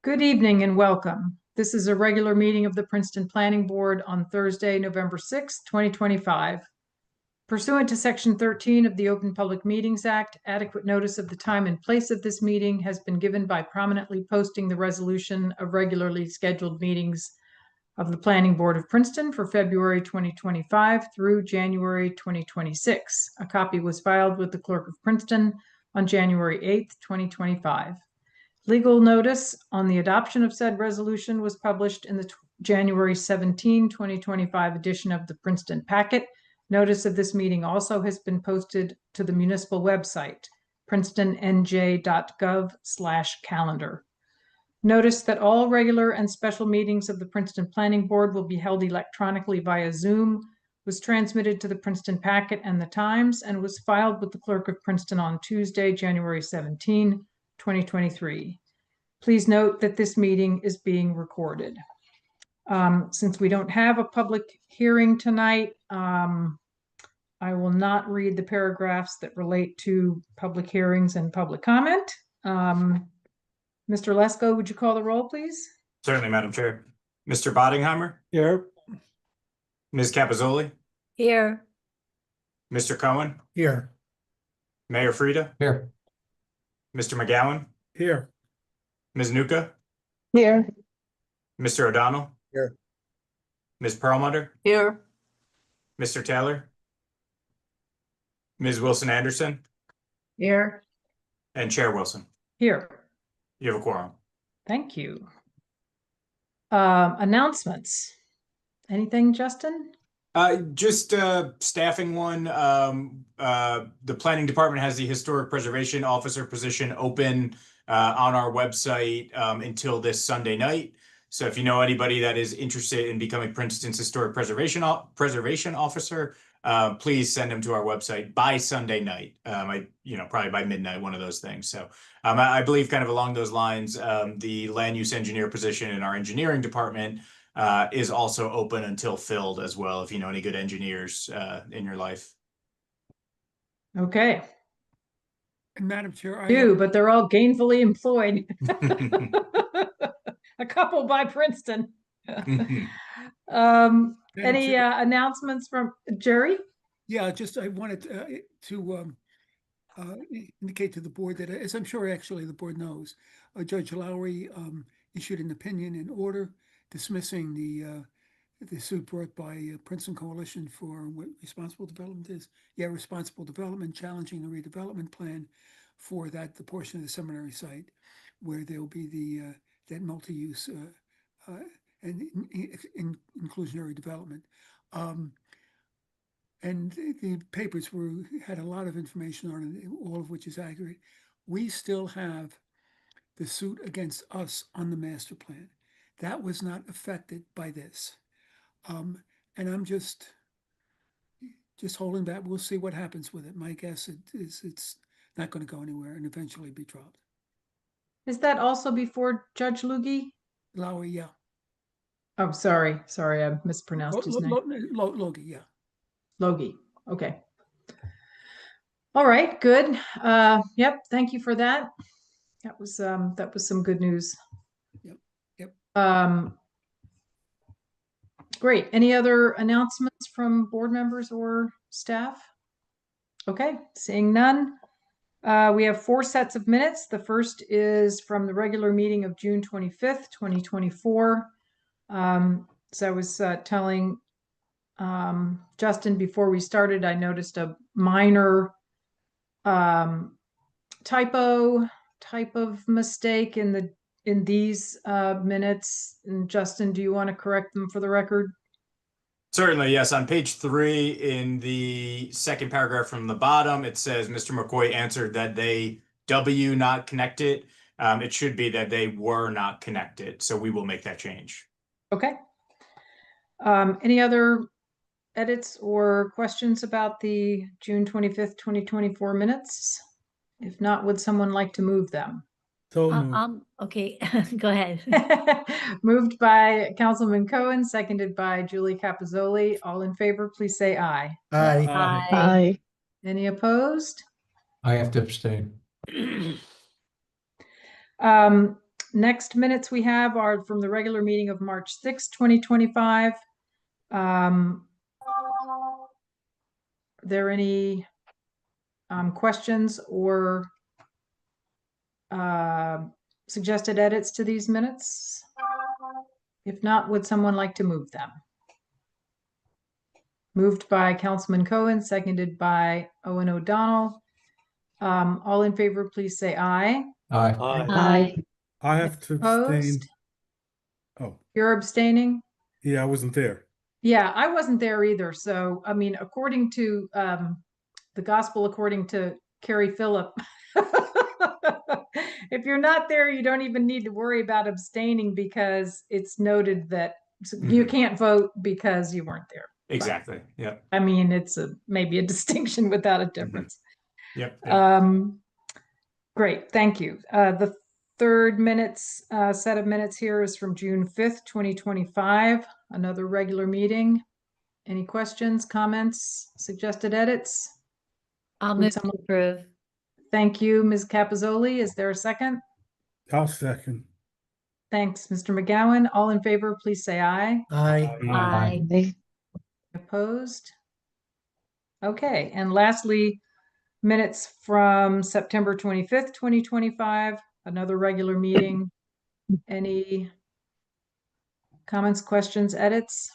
Good evening and welcome. This is a regular meeting of the Princeton Planning Board on Thursday, November 6th, 2025. Pursuant to Section 13 of the Open Public Meetings Act, adequate notice of the time and place of this meeting has been given by prominently posting the resolution of regularly scheduled meetings of the Planning Board of Princeton for February 2025 through January 2026. A copy was filed with the Clerk of Princeton on January 8th, 2025. Legal notice on the adoption of said resolution was published in the January 17, 2025 edition of the Princeton Packet. Notice of this meeting also has been posted to the municipal website, princetonnj.gov/calendar. Notice that all regular and special meetings of the Princeton Planning Board will be held electronically via Zoom, was transmitted to the Princeton Packet and the Times, and was filed with the Clerk of Princeton on Tuesday, January 17, 2023. Please note that this meeting is being recorded. Since we don't have a public hearing tonight, I will not read the paragraphs that relate to public hearings and public comment. Mr. Lesko, would you call the roll, please? Certainly, Madam Chair. Mr. Boddingheimer? Here. Ms. Capozzoli? Here. Mr. Cohen? Here. Mayor Frida? Here. Mr. McGowan? Here. Ms. Nuka? Here. Mr. O'Donnell? Here. Ms. Perlmutter? Here. Mr. Taylor? Ms. Wilson-Anderson? Here. And Chair Wilson? Here. You have a quorum. Thank you. Announcements. Anything, Justin? Just staffing one. The planning department has the historic preservation officer position open on our website until this Sunday night. So if you know anybody that is interested in becoming Princeton's historic preservation officer, please send them to our website by Sunday night. Probably by midnight, one of those things. So I believe kind of along those lines, the land use engineer position in our engineering department is also open until filled as well, if you know any good engineers in your life. Okay. And Madam Chair, But they're all gainfully employed. A couple by Princeton. Any announcements from Jerry? Yeah, I wanted to indicate to the board that, as I'm sure actually the board knows, Judge Lowry issued an opinion in order dismissing the suit brought by Princeton Coalition for what responsible development is. Yeah, responsible development, challenging the redevelopment plan for the portion of the seminary site where there will be that multi-use and inclusionary development. And the papers had a lot of information on it, all of which is accurate. We still have the suit against us on the master plan. That was not affected by this. And I'm just holding back. We'll see what happens with it. My guess is it's not going to go anywhere and eventually be dropped. Is that also before Judge Lugie? Lowry, yeah. Oh, sorry, I mispronounced his name. Logie, yeah. Logie, okay. All right, good. Yep, thank you for that. That was some good news. Yep. Great. Any other announcements from board members or staff? Okay, seeing none. We have 4 sets of minutes. The first is from the regular meeting of June 25th, 2024. So I was telling Justin before we started, I noticed a minor type of mistake in these minutes. And Justin, do you want to correct them for the record? Certainly, yes. On page 3, in the second paragraph from the bottom, it says Mr. McCoy answered that they not connected. It should be that they were not connected. So we will make that change. Okay. Any other edits or questions about the June 25th, 2024 minutes? If not, would someone like to move them? Okay, go ahead. Moved by Councilman Cohen, seconded by Julie Capozzoli. All in favor, please say aye. Aye. Aye. Any opposed? I have to abstain. Next minutes we have are from the regular meeting of March 6, 2025. Are there any questions or suggested edits to these minutes? If not, would someone like to move them? Moved by Councilman Cohen, seconded by Owen O'Donnell. All in favor, please say aye. Aye. Aye. I have to abstain. Opposed? Oh, You're abstaining? yeah, I wasn't there. Yeah, I wasn't there either. So, I mean, according to the gospel, according to Carrie Phillip, if you're not there, you don't even need to worry about abstaining because it's noted that you can't vote because you weren't there. Exactly. Yep. I mean, it's maybe a distinction without a difference. Yep. Great, thank you. The third set of minutes here is from June 5th, 2025, another regular meeting. Any questions, comments, suggested edits? I'll Would move to someone- approve. Thank you, Ms. Capizoli. Is there a second? I'll second. Thanks, Mr. McGowan. All in favor, please say aye. Aye. Aye. Opposed? Okay, and lastly, minutes from September 25th, 2025, another regular meeting. Any comments, questions, edits?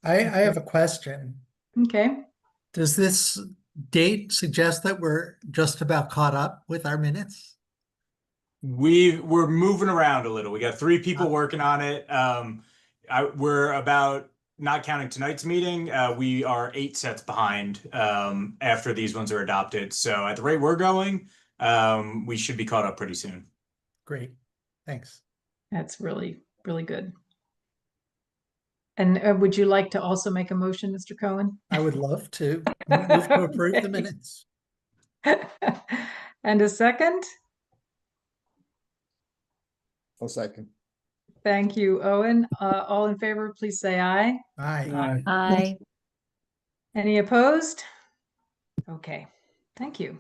I have a question. Okay, Does this date suggest that we're just about caught up with our minutes? We're moving around a little. We got 3 people working on it. We're about, not counting tonight's meeting, we are 8 sets behind after these ones are adopted. So at the rate we're going, we should be caught up pretty soon. Great, thanks. that's really, really good. And would you like to also make a motion, Mr. Cohen? I would love to move to approve the minutes. And a second? I'll second. Thank you, Owen. All in favor, please say aye. Aye. Aye. Aye. Any opposed? Okay, thank you.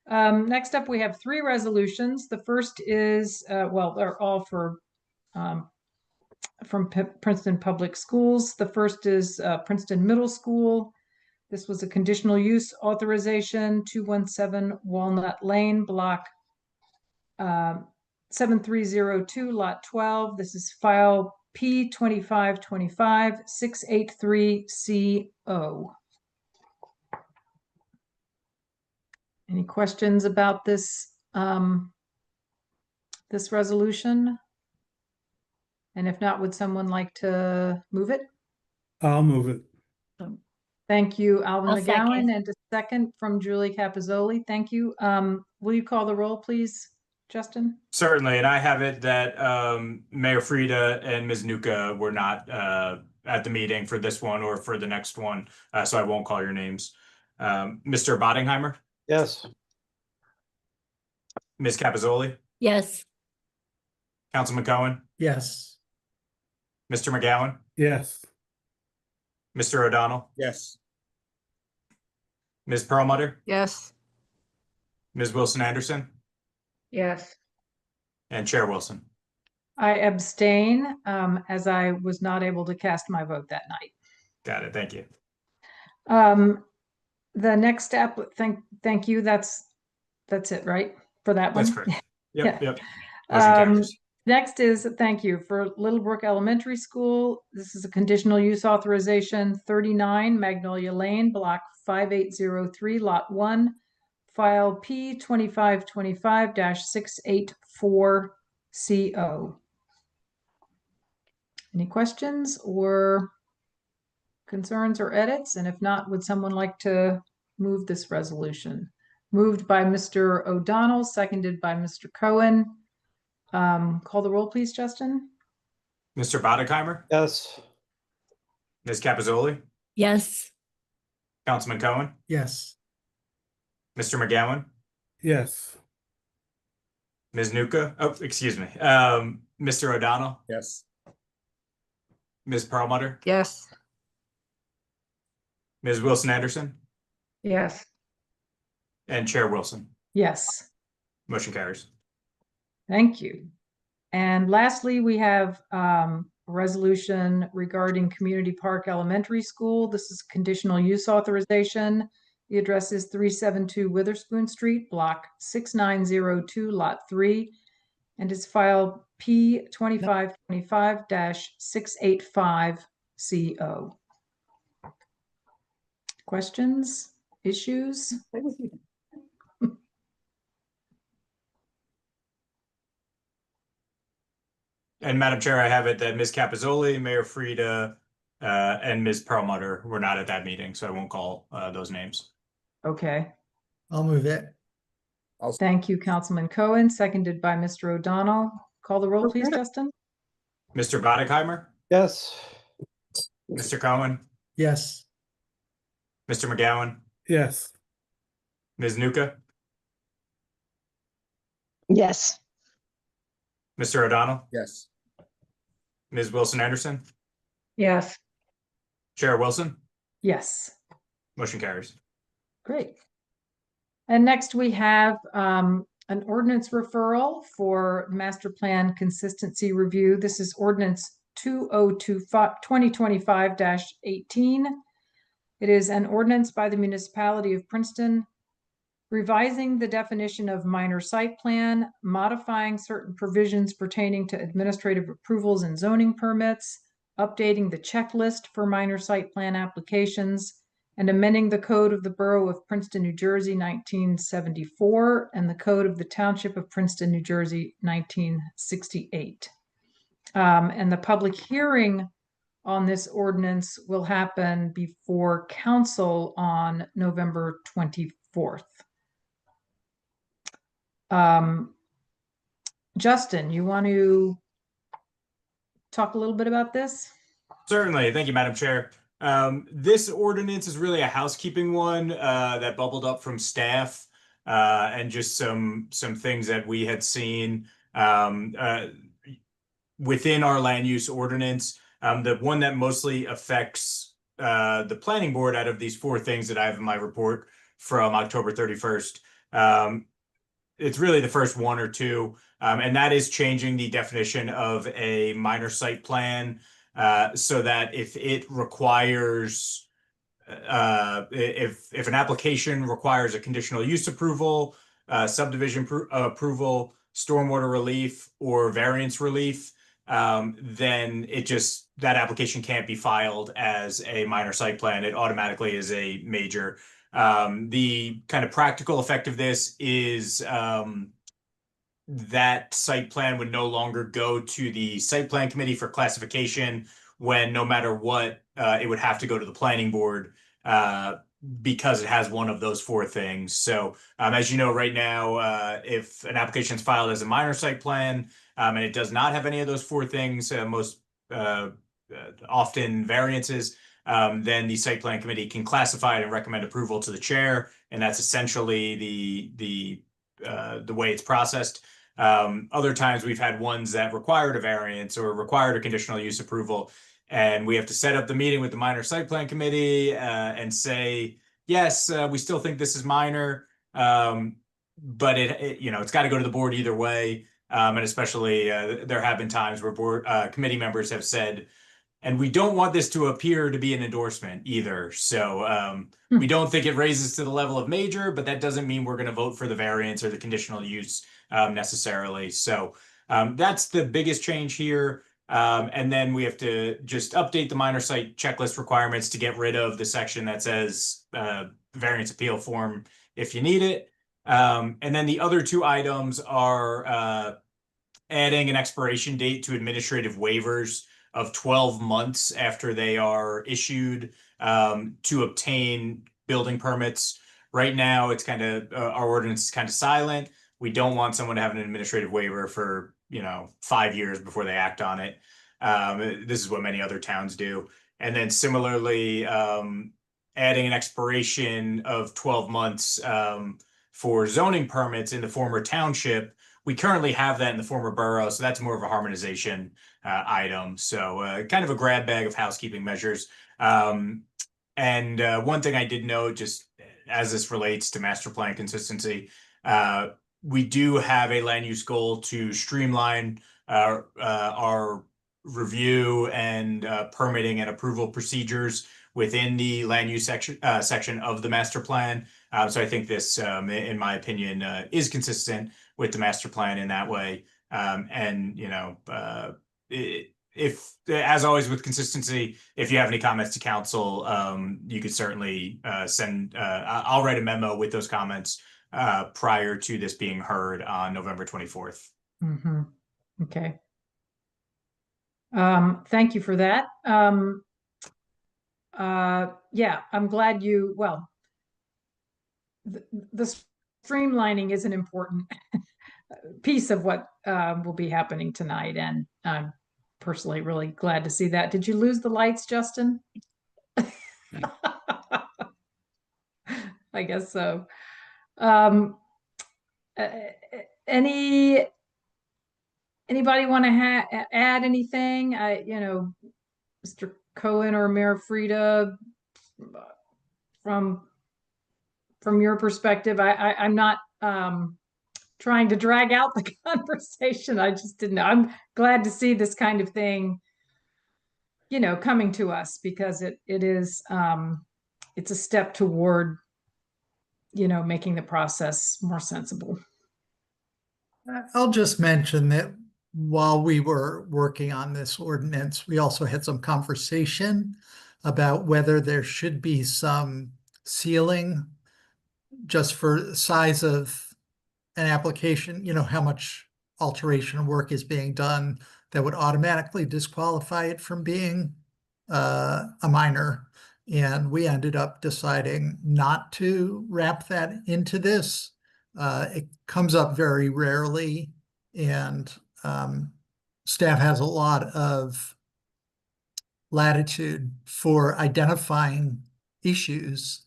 Next up, we have 3 resolutions. The first is, well, they're all from Princeton Public Schools. The first is Princeton Middle School. This was a conditional use authorization, 217 Walnut Lane, block 7302, lot 12. This is file P2525 683CO. Any questions about this this resolution? And if not, would someone like to move it? I'll move it. Thank you, Alvin I'll McGowan, second. and a second from Julie Capizoli. Thank you. Will you call the roll, please, Justin? Certainly, and I have it that Mayor Frida and Ms. Nuka were not at the meeting for this one or for the next one, so I won't call your names. Mr. Bottingheimer, Yes. Ms. Capizoli, Yes. Councilman Cohen, Yes. Mr. McGowan, Yes. Mr. O'Donnell, Yes. Ms. Perlmutter, Yes. Ms. Wilson Anderson, Yes. and Chair Wilson. I abstain, as I was not able to cast my vote that night. Got it. Thank you. The next step, thank you. That's it, right? For that one? That's correct. Yep. Yeah. Yep. Motion carries. Next is, thank you, for Littlebrook Elementary School. This is a conditional use authorization, 39 Magnolia Lane, block 5803, lot 1, file P2525-684CO. Any questions or concerns or edits? And if not, would someone like to move this resolution? Moved by Mr. O'Donnell, seconded by Mr. Cohen. Call the roll, please, Justin. Mr. Bottingheimer, Yes. Ms. Capizoli, Yes. Councilman Cohen, Yes. Mr. McGowan, Yes. Ms. Nuka. Oh, excuse me. Mr. O'Donnell, Yes. Ms. Perlmutter, Yes. Ms. Wilson Anderson, Yes. and Chair Wilson. Yes. Motion carries. Thank you. And lastly, we have a resolution regarding Community Park Elementary School. This is conditional use authorization. The address is 372 Witherspoon Street, Block 6902, Lot 3, and it's file P2525-685CO. Questions, issues? And Madam Chair, I have it that Ms. Capizoli, Mayor Frida, and Ms. Perlmutter were not at that meeting, so I won't call those names. Okay, I'll move it. thank you, Councilman Cohen, seconded by Mr. O'Donnell. Call the roll, please, Justin. Mr. Bodekheimer, Yes. Mr. Cohen, Yes. Mr. McGowan, Yes. Ms. Nuka, Yes. Mr. O'Donnell, Yes. Ms. Wilson Anderson, Yes. Chair Wilson, Yes. motion carries. Great. And next we have an ordinance referral for master plan consistency review. This is ordinance 2025-18. It is an ordinance by the Municipality of Princeton revising the definition of minor site plan, modifying certain provisions pertaining to administrative approvals and zoning permits, updating the checklist for minor site plan applications, and amending the Code of the Borough of Princeton, New Jersey, 1974, and the Code of the Township of Princeton, New Jersey, 1968. And the public hearing on this ordinance will happen before council on November 24th. Justin, you want to talk a little bit about this? Certainly. Thank you, Madam Chair. This ordinance is really a housekeeping one that bubbled up from staff and just some things that we had seen within our land use ordinance. The one that mostly affects the planning board out of these four things that I have in my report from October 31st. It's really the first one or two, and that is changing the definition of a minor site plan so that if it requires, if an application requires a conditional use approval, subdivision approval, stormwater relief, or variance relief, then that application can't be filed as a minor site plan. It automatically is a major. The kind of practical effect of this is that site plan would no longer go to the site plan committee for classification when no matter what, it would have to go to the planning board because it has one of those four things. So as you know, right now, if an application is filed as a minor site plan and it does not have any of those four things, most often variances, then the site plan committee can classify it and recommend approval to the chair, and that's essentially the way it's processed. Other times we've had ones that required a variance or required a conditional use approval, and we have to set up the meeting with the minor site plan committee and say, yes, we still think this is minor, but it's got to go to the board either way. And especially there have been times where board committee members have said, and we don't want this to appear to be an endorsement either. So we don't think it raises to the level of major, but that doesn't mean we're going to vote for the variance or the conditional use necessarily. So that's the biggest change here. And then we have to just update the minor site checklist requirements to get rid of the section that says variance appeal form if you need it. And then the other two items are adding an expiration date to administrative waivers of 12 months after they are issued to obtain building permits. Right now, it's kind of our ordinance is kind of silent. We don't want someone to have an administrative waiver for 5 years before they act on it. This is what many other towns do. And then similarly, adding an expiration of 12 months for zoning permits in the former township. We currently have that in the former borough, so that's more of a harmonization item. So kind of a grab bag of housekeeping measures. And one thing I did note, just as this relates to master plan consistency, we do have a land use goal to streamline our review and permitting and approval procedures within the land use section of the master plan. So I think this, in my opinion, is consistent with the master plan in that way. And, you know, if, as always with consistency, if you have any comments to council, you could certainly send, I'll write a memo with those comments prior to this being heard on November 24th. Mhm. Okay. Thank you for that. Yeah, I'm glad you, well, the streamlining is an important piece of what will be happening tonight, and I'm personally really glad to see that. Did you lose the lights, Justin? I guess so. Anybody want to add anything? Mr. Cohen or Mayor Frida, from your perspective, I'm not trying to drag out the conversation. I just didn't know. I'm glad to see this kind of thing, coming to us, because it is it's a step toward making the process more sensible. I'll just mention that while we were working on this ordinance, we also had some conversation about whether there should be some ceiling just for size of an application, how much alteration work is being done that would automatically disqualify it from being a minor. And we ended up deciding not to wrap that into this. It comes up very rarely, and staff has a lot of latitude for identifying issues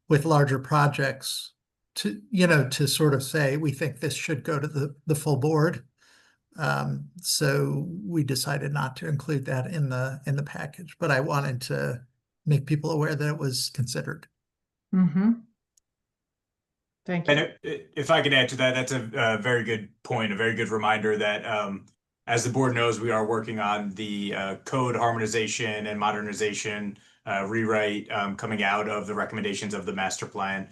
with larger projects to sort of say, we think this should go to the full board. So we decided not to include that in the package, but I wanted to make people aware that it was considered. Mm-hmm. Thank you. And if I could add to that, that's a very good point, a very good reminder that as the board knows, we are working on the code harmonization and modernization rewrite coming out of the recommendations of the master plan.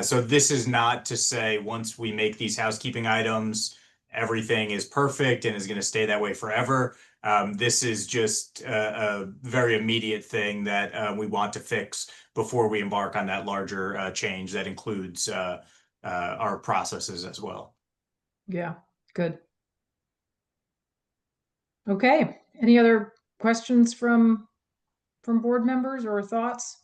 So this is not to say once we make these housekeeping items, everything is perfect and is going to stay that way forever. This is just a very immediate thing that we want to fix before we embark on that larger change that includes our processes as well. Yeah, good. Okay, any other questions from board members or thoughts?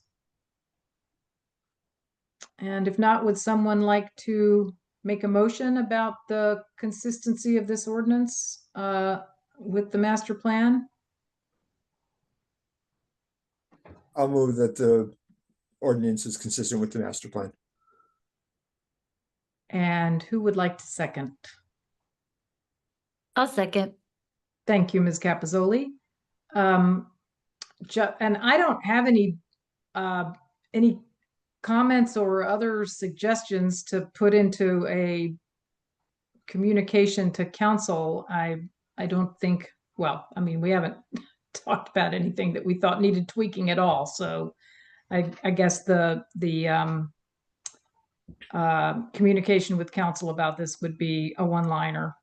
And if not, would someone like to make a motion about the consistency of this ordinance with the master plan? I'll move that the ordinance is consistent with the master plan. And who would like to second? I'll second. Thank you, Ms. Capizoli. And I don't have any comments or other suggestions to put into a communication to council. I don't think, well, I mean, we haven't talked about anything that we thought needed tweaking at all. So I guess the communication with council about this would be a one-liner.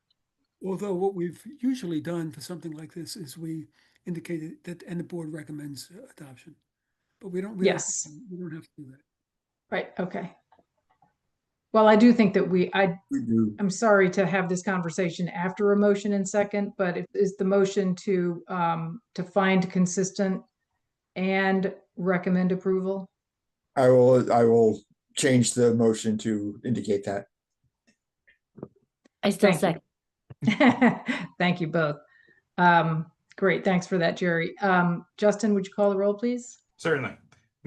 Although what we've usually done for something like this is we indicated that, and the board recommends adoption, but we don't. Yes. We don't have to do that. Right. Okay. Well, I do think that We do. I'm sorry to have this conversation after a motion and second, but is the motion to find consistent and recommend approval? I will change the motion to indicate that. I still Thank you. second. Thank you both. Great. Thanks for that, Jerry. Justin, would you call the roll, please? Certainly.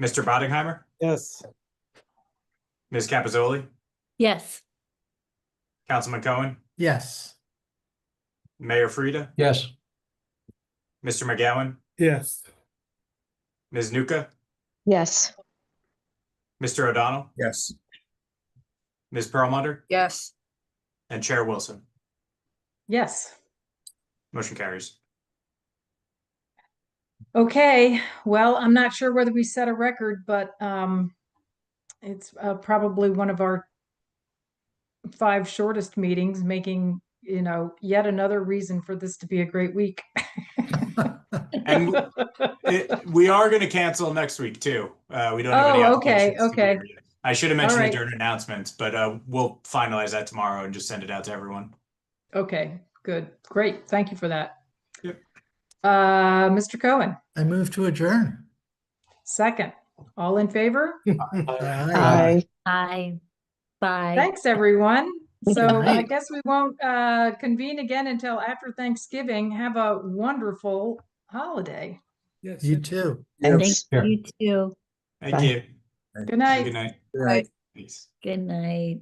Mr. Boddingheimer, Yes. Ms. Capizoli, Yes. Councilman Cohen, Yes. Mayor Frida, Yes. Mr. McGowan, Yes. Ms. Nuka, Yes. Mr. O'Donnell, Yes. Ms. Perlmutter, Yes. And Chair Wilson. Yes. Motion carries. Okay, well, I'm not sure whether we set a record, but it's probably one of our 5 shortest meetings, making, yet another reason for this to be a great week. And we are going to cancel next week too. We don't have any Oh, okay, applications to be okay. here yet. I should have mentioned All it right. during announcements, but we'll finalize that tomorrow and just send it out to everyone. Okay, good, great, thank you for that. Yep. Mr. Cohen, I move to adjourn. second. All in favor? Aye. Aye. Bye. Thanks, everyone. So I night. guess we won't convene again until after Thanksgiving. Have a wonderful holiday. Yes. You too. Thank Yes. you too. Thank Bye. you. Good night. Good night. Good night. Peace. Good night.